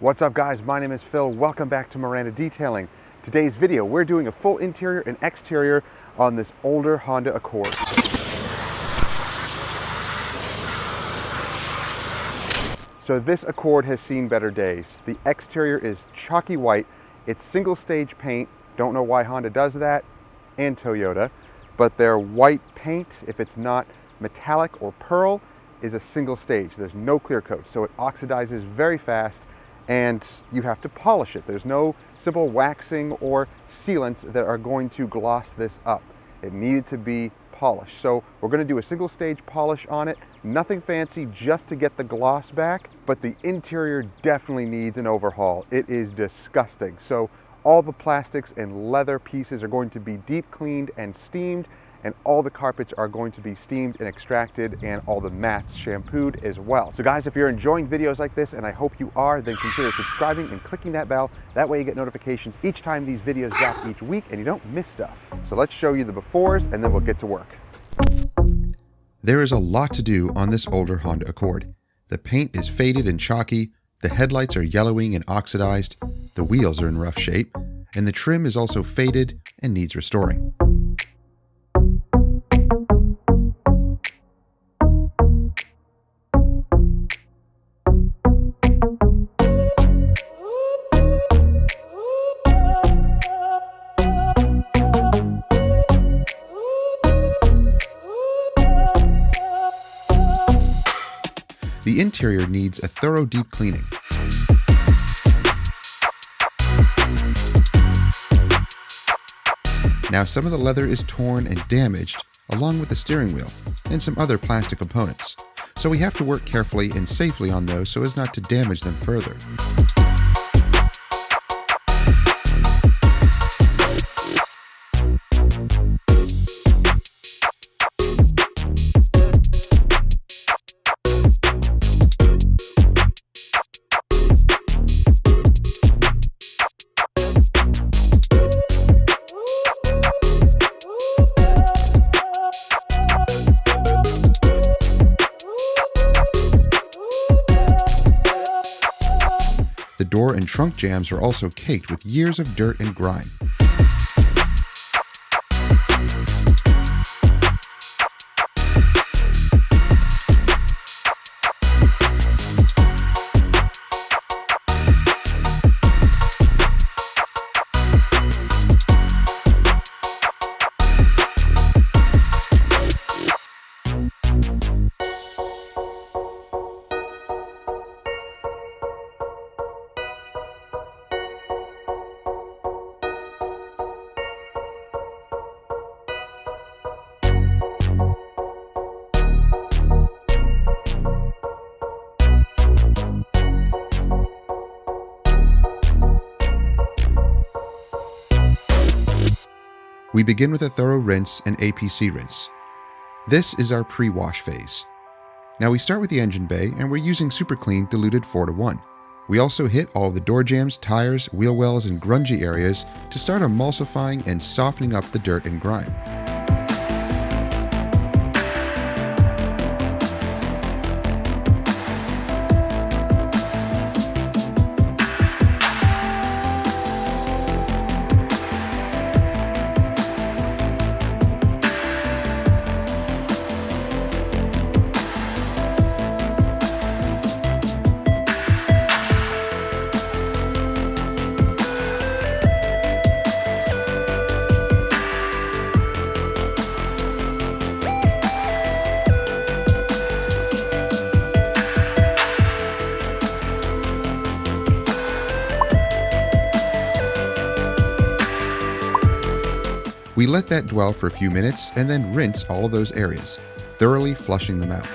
What's up guys, my name is Phil. Welcome back to Miranda Detailing. Today's video, we're doing a full interior and exterior on this older Honda Accord. So this Accord has seen better days. The exterior is chalky white. It's single stage paint. Don't know why Honda does that, and Toyota, but their white paint, if it's not metallic or pearl, is a single stage. There's no clear coat, so it oxidizes very fast and you have to polish it. There's no simple waxing or sealants that are going to gloss this up. It needed to be polished. So we're going to do a single stage polish on it. Nothing fancy, just to get the gloss back, but the interior definitely needs an overhaul. It is disgusting. So all the plastics and leather pieces are going to be deep cleaned and steamed, and all the carpets are going to be steamed and extracted, and all the mats shampooed as well. So guys, if you're enjoying videos like this, and I hope you are, then consider subscribing and clicking that bell. That way you get notifications each time these videos drop each week and you don't miss stuff. So let's show you the befores and then we'll get to work. There is a lot to do on this older Honda Accord. The paint is faded and chalky, the headlights are yellowing and oxidized, the wheels are in rough shape, and the trim is also faded and needs restoring. The interior needs a thorough deep cleaning. Now some of the leather is torn and damaged, along with the steering wheel and some other plastic components. So we have to work carefully and safely on those so as not to damage them further. The door and trunk jambs are also caked with years of dirt and grime. We begin with a thorough rinse and APC rinse. This is our pre-wash phase. Now we start with the engine bay and we're using super clean diluted 4:1. We also hit all of the door jambs, tires, wheel wells, and grungy areas to start emulsifying and softening up the dirt and grime. We let that dwell for a few minutes and then rinse all of those areas, thoroughly flushing them out.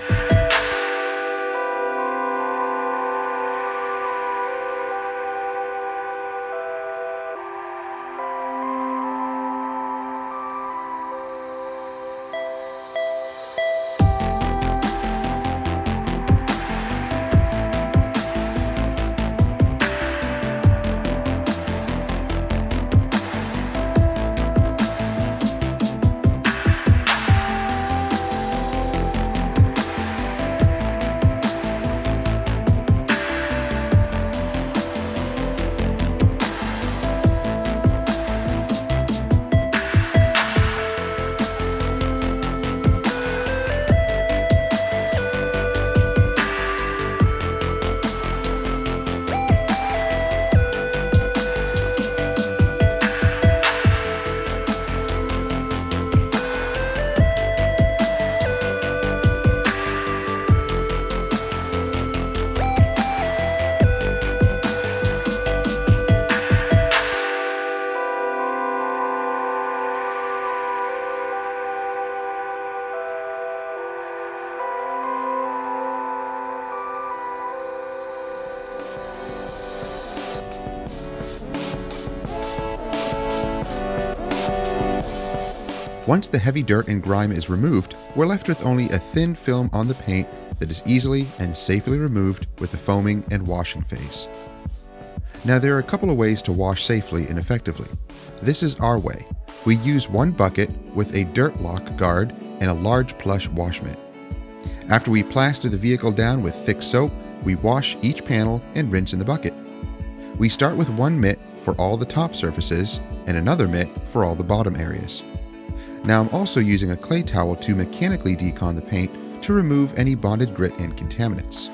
Once the heavy dirt and grime is removed, we're left with only a thin film on the paint that is easily and safely removed with the foaming and washing phase. Now there are a couple of ways to wash safely and effectively. This is our way. We use one bucket with a dirt lock guard and a large plush wash mitt. After we plaster the vehicle down with thick soap, we wash each panel and rinse in the bucket. We start with one mitt for all the top surfaces and another mitt for all the bottom areas. Now I'm also using a clay towel to mechanically decon the paint to remove any bonded grit and contaminants.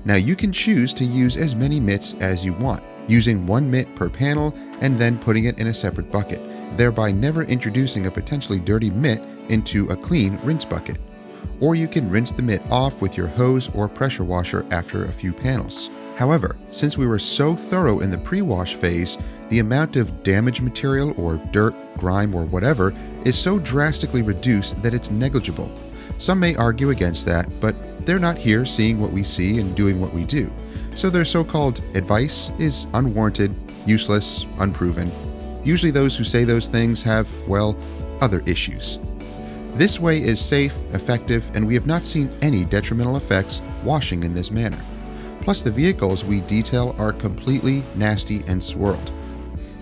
Now you can choose to use as many mitts as you want, using one mitt per panel and then putting it in a separate bucket, thereby never introducing a potentially dirty mitt into a clean rinse bucket. Or you can rinse the mitt off with your hose or pressure washer after a few panels. However, since we were so thorough in the pre-wash phase, the amount of damaged material or dirt, grime, or whatever is so drastically reduced that it's negligible. Some may argue against that, but they're not here seeing what we see and doing what we do. So their so-called advice is unwarranted, useless, unproven. Usually those who say those things have, well, other issues. This way is safe, effective, and we have not seen any detrimental effects washing in this manner. Plus the vehicles we detail are completely nasty and swirled.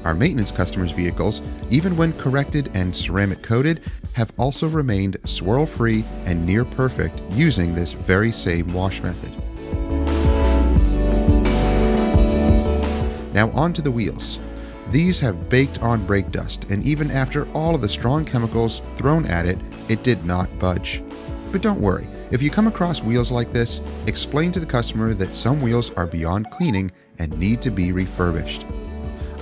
Our maintenance customers' vehicles, even when corrected and ceramic coated, have also remained swirl-free and near perfect using this very same wash method. Now on to the wheels. These have baked on brake dust, and even after all of the strong chemicals thrown at it, it did not budge. But don't worry, if you come across wheels like this, explain to the customer that some wheels are beyond cleaning and need to be refurbished.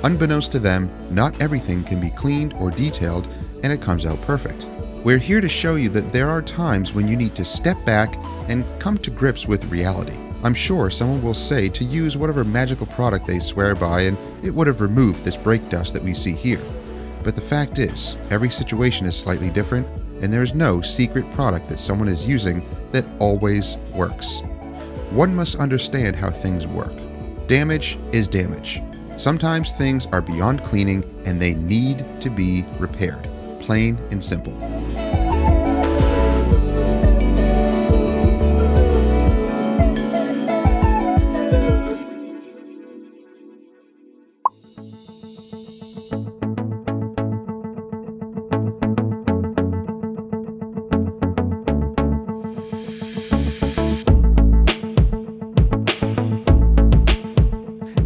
Unbeknownst to them, not everything can be cleaned or detailed, and it comes out perfect. We're here to show you that there are times when you need to step back and come to grips with reality. I'm sure someone will say to use whatever magical product they swear by and it would have removed this brake dust that we see here. But the fact is, every situation is slightly different, and there is no secret product that someone is using that always works. One must understand how things work. Damage is damage. Sometimes things are beyond cleaning and they need to be repaired. Plain and simple.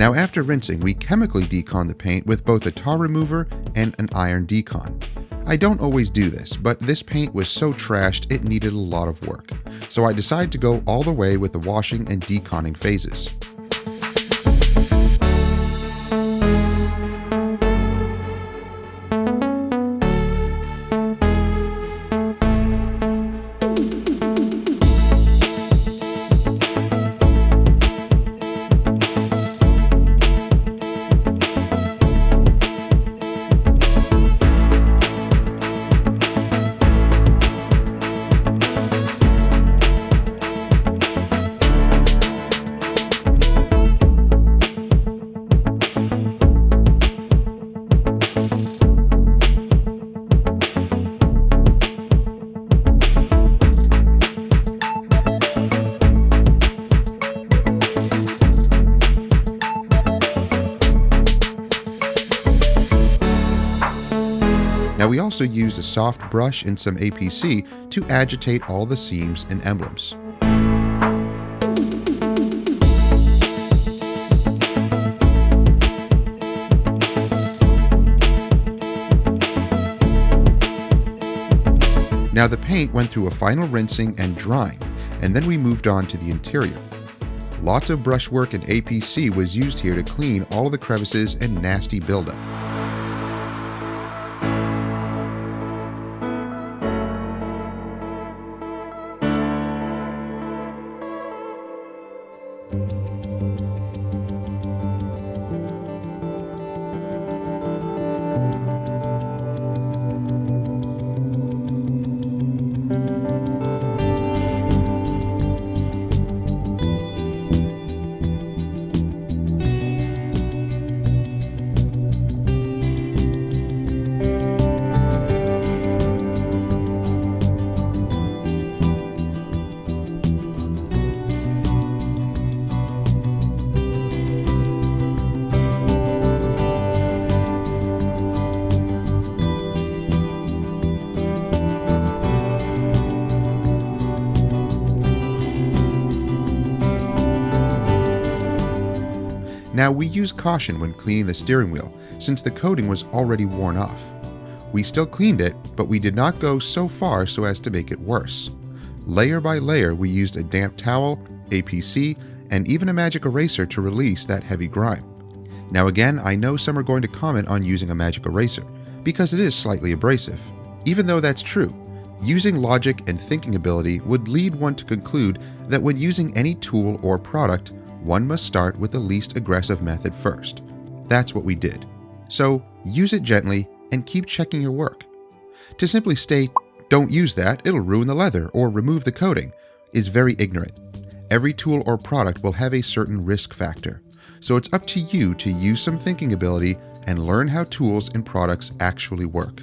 Now after rinsing, we chemically decon the paint with both a tar remover and an iron decon. I don't always do this, but this paint was so trashed it needed a lot of work. So I decided to go all the way with the washing and deconning phases. Now we also used a soft brush and some APC to agitate all the seams and emblems. Now the paint went through a final rinsing and drying, and then we moved on to the interior. Lots of brushwork and APC was used here to clean all of the crevices and nasty buildup. Now, we use caution when cleaning the steering wheel, since the coating was already worn off. We still cleaned it, but we did not go so far so as to make it worse. Layer by layer, we used a damp towel, APC, and even a magic eraser to release that heavy grime. Now again, I know some are going to comment on using a magic eraser, because it is slightly abrasive. Even though that's true, using logic and thinking ability would lead one to conclude that when using any tool or product, one must start with the least aggressive method first. That's what we did. So use it gently and keep checking your work. To simply state, "Don't use that, it'll ruin the leather," or "remove the coating," is very ignorant. Every tool or product will have a certain risk factor, so it's up to you to use some thinking ability and learn how tools and products actually work.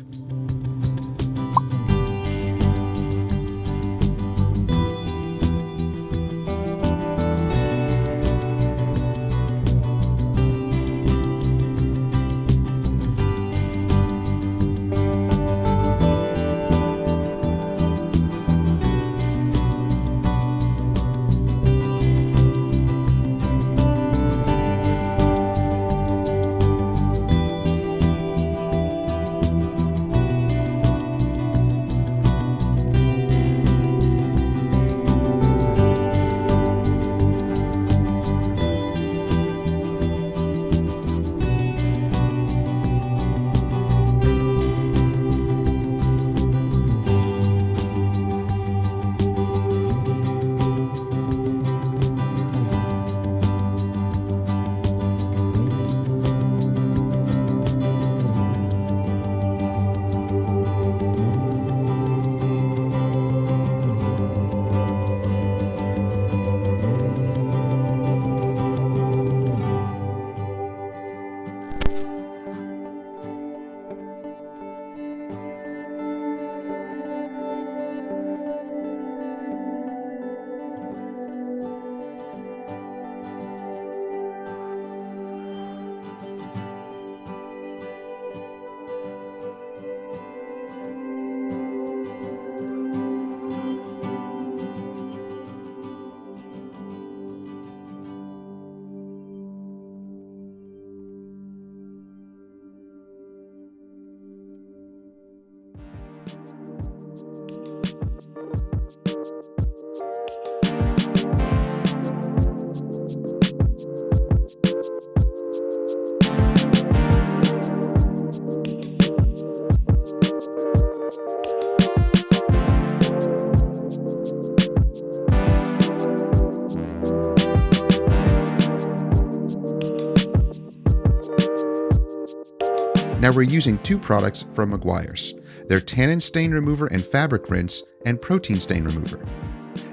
Now we're using two products from Meguiar's. Their tannin stain remover and fabric rinse, and protein stain remover.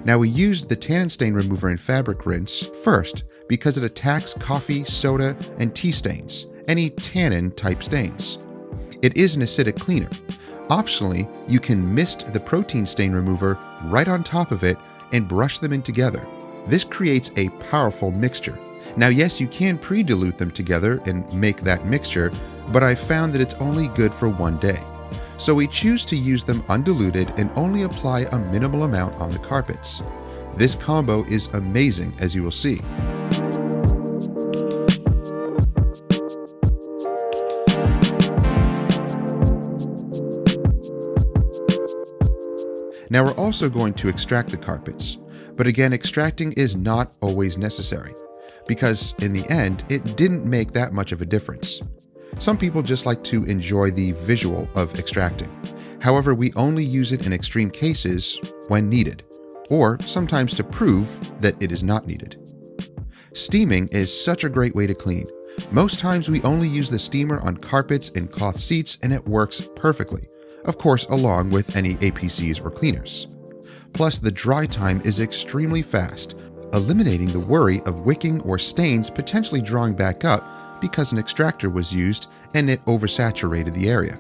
Now we used the tannin stain remover and fabric rinse first because it attacks coffee, soda, and tea stains, any tannin type stains. It is an acidic cleaner. Optionally, you can mist the protein stain remover right on top of it and brush them in together. This creates a powerful mixture. Now yes, you can pre-dilute them together and make that mixture, but I've found that it's only good for one day. So we choose to use them undiluted and only apply a minimal amount on the carpets. This combo is amazing, as you will see. Now we're also going to extract the carpets, but again, extracting is not always necessary, because in the end, it didn't make that much of a difference. Some people just like to enjoy the visual of extracting. However, we only use it in extreme cases when needed, or sometimes to prove that it is not needed. Steaming is such a great way to clean. Most times we only use the steamer on carpets and cloth seats and it works perfectly, of course along with any APCs or cleaners. Plus, the dry time is extremely fast, eliminating the worry of wicking or stains potentially drawing back up because an extractor was used and it oversaturated the area.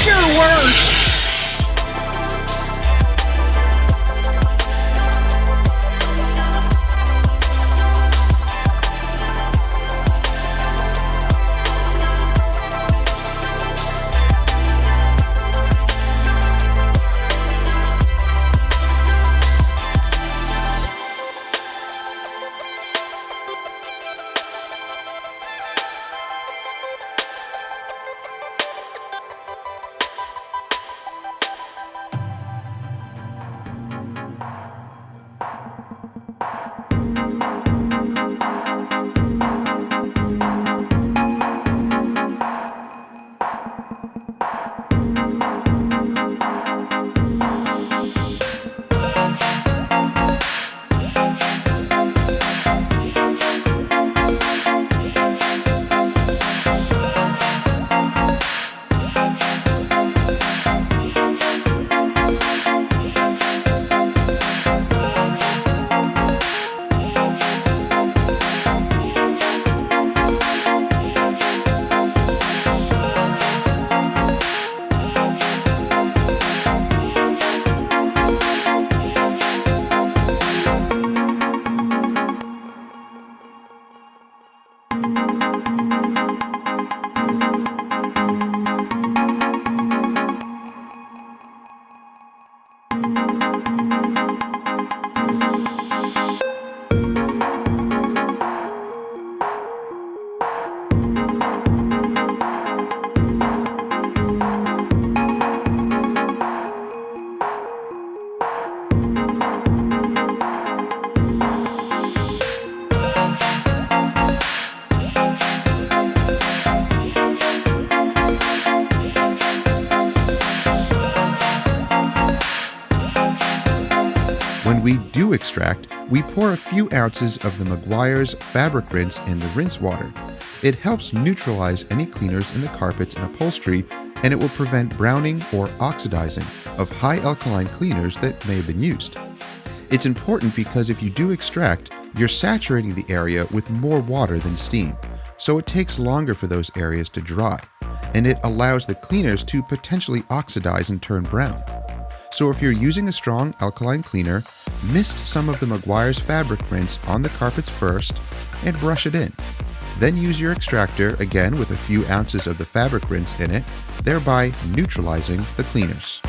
your worst. When we do extract, we pour a few ounces of the Meguiar's fabric rinse in the rinse water. It helps neutralize any cleaners in the carpets and upholstery, and it will prevent browning or oxidizing of high alkaline cleaners that may have been used. It's important because if you do extract, you're saturating the area with more water than steam, so it takes longer for those areas to dry, and it allows the cleaners to potentially oxidize and turn brown. So if you're using a strong alkaline cleaner, mist some of the Meguiar's fabric rinse on the carpets first and brush it in. Then use your extractor again with a few ounces of the fabric rinse in it, thereby neutralizing the cleaners.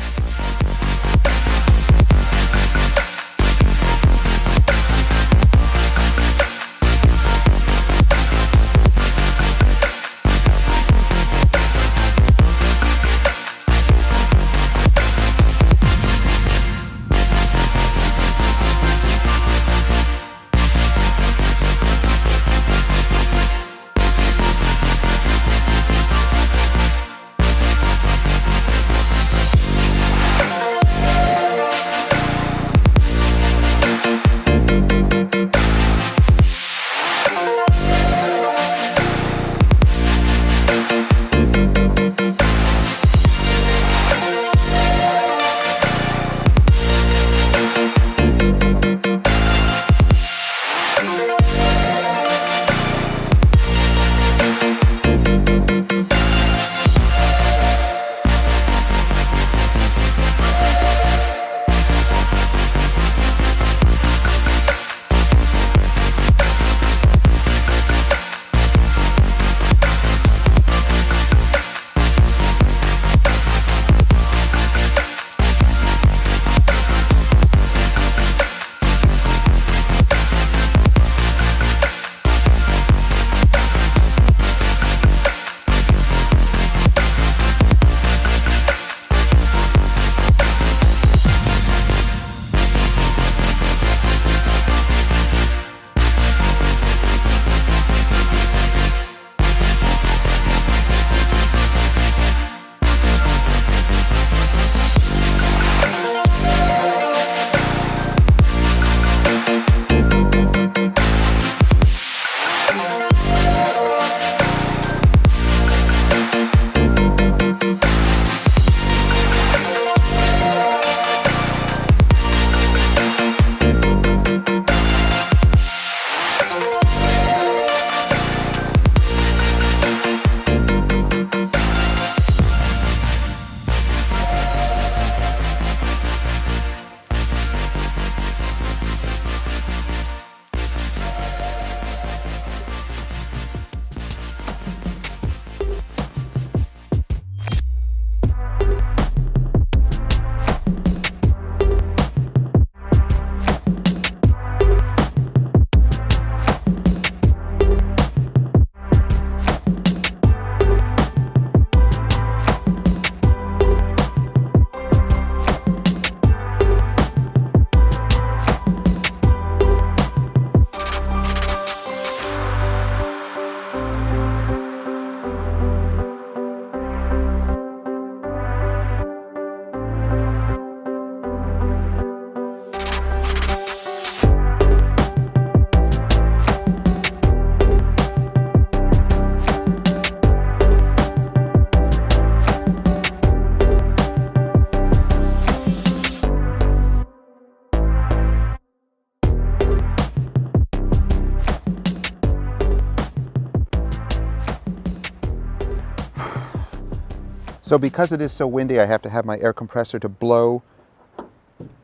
So because it is so windy, I have to have my air compressor to blow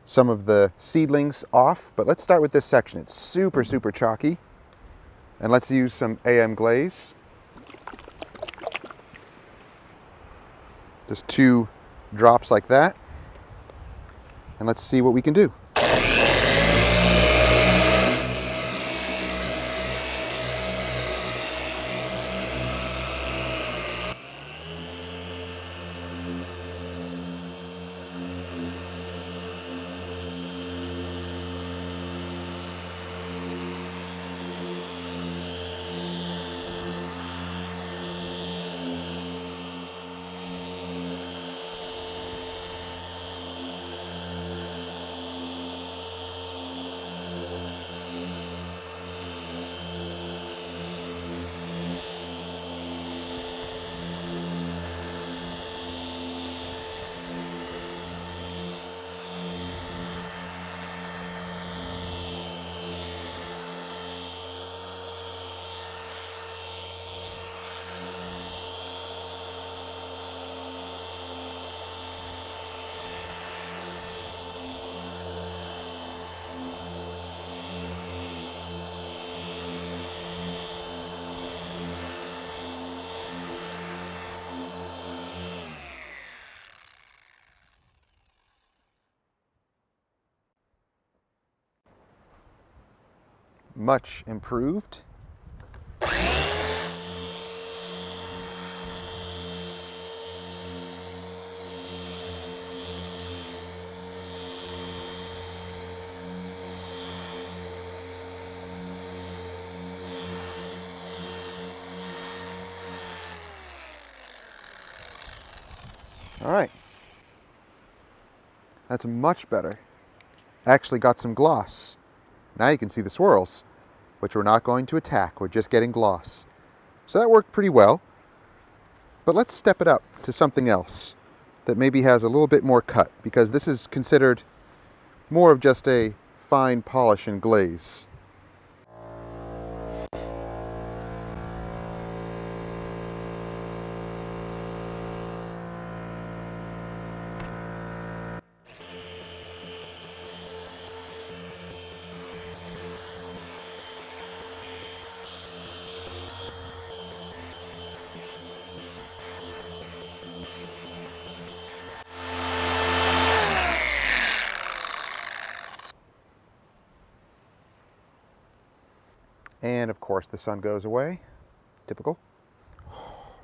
some of the seedlings off. But let's start with this section. It's super, super chalky. And let's use some AM glaze. Just 2 drops like that. And let's see what we can do. Much improved. All right. That's much better. Actually got some gloss. Now you can see the swirls, which we're not going to attack. We're just getting gloss. So that worked pretty well. But let's step it up to something else that maybe has a little bit more cut, because this is considered more of just a fine polish and glaze. And of course the sun goes away. Typical.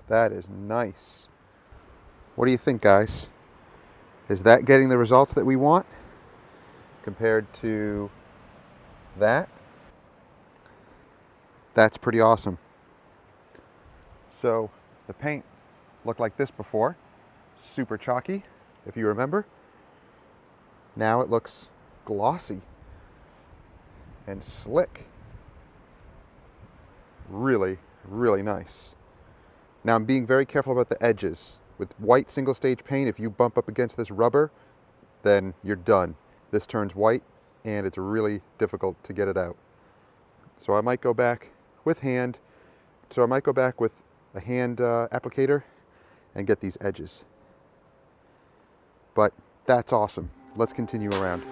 That is nice. What do you think, guys? Is that getting the results that we want compared to that? That's pretty awesome. So the paint looked like this before. Super chalky, if you remember. Now it looks glossy and slick. Really, really nice. Now I'm being very careful about the edges. With white single stage paint, if you bump up against this rubber, then you're done. This turns white and it's really difficult to get it out. So I might go back with a hand applicator and get these edges. But that's awesome. Let's continue around.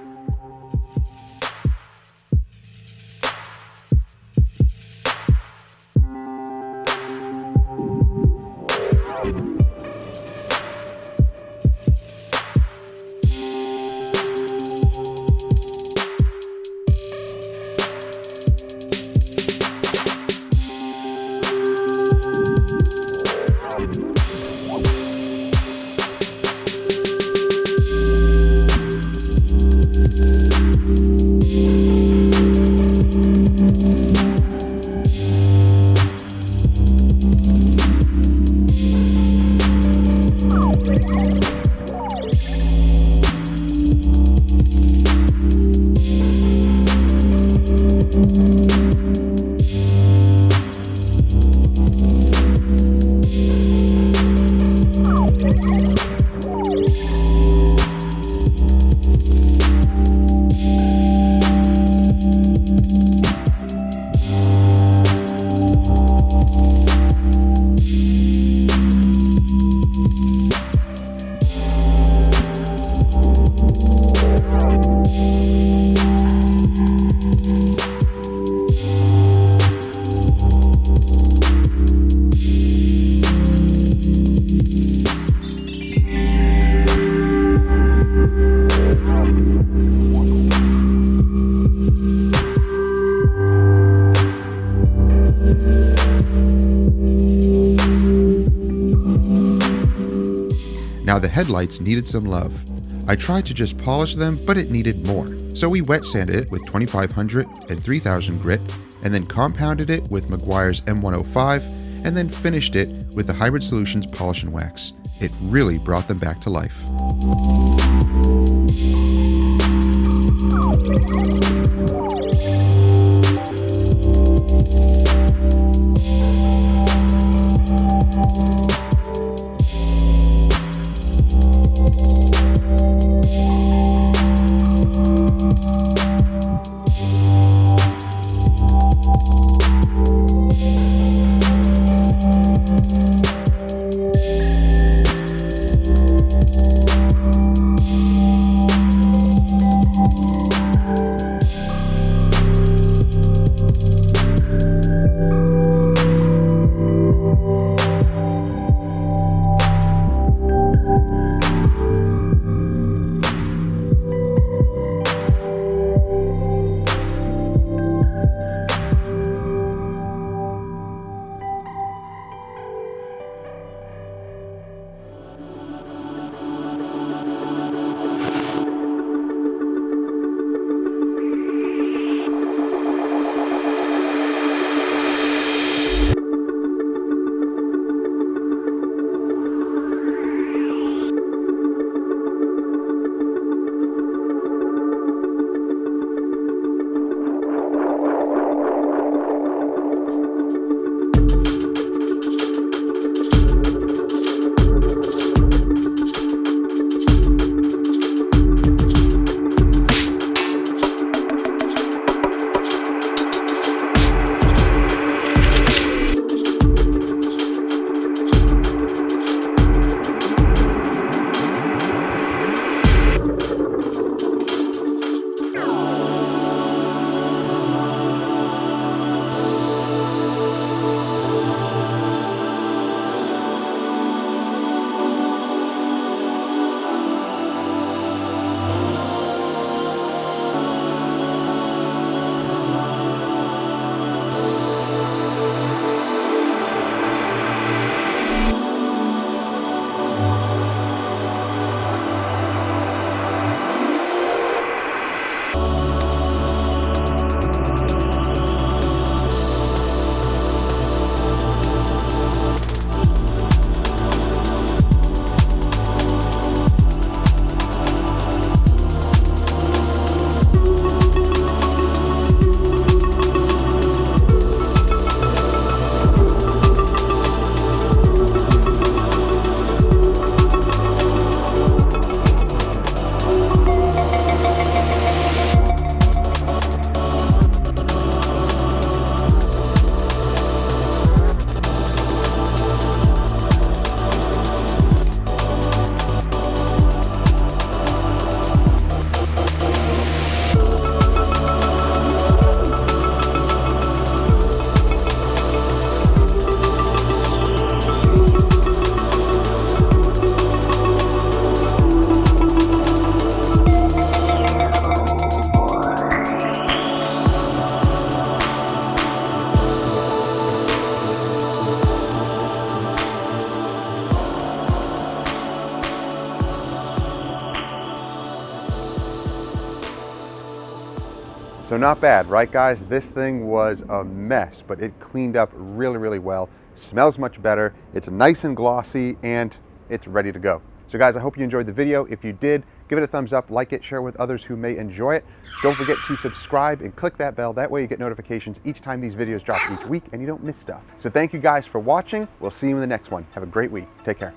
Now the headlights needed some love. I tried to just polish them, but it needed more. So we wet sanded it with 2500 and 3000 grit, and then compounded it with Meguiar's M105, and then finished it with the Hybrid Solutions Polish and Wax. It really brought them back to life. So not bad, right guys? This thing was a mess, but it cleaned up really, really well. Smells much better. It's nice and glossy, and it's ready to go. So guys, I hope you enjoyed the video. If you did, give it a thumbs up, like it, share it with others who may enjoy it. Don't forget to subscribe and click that bell. That way you get notifications each time these videos drop each week and you don't miss stuff. So thank you guys for watching. We'll see you in the next one. Have a great week. Take care.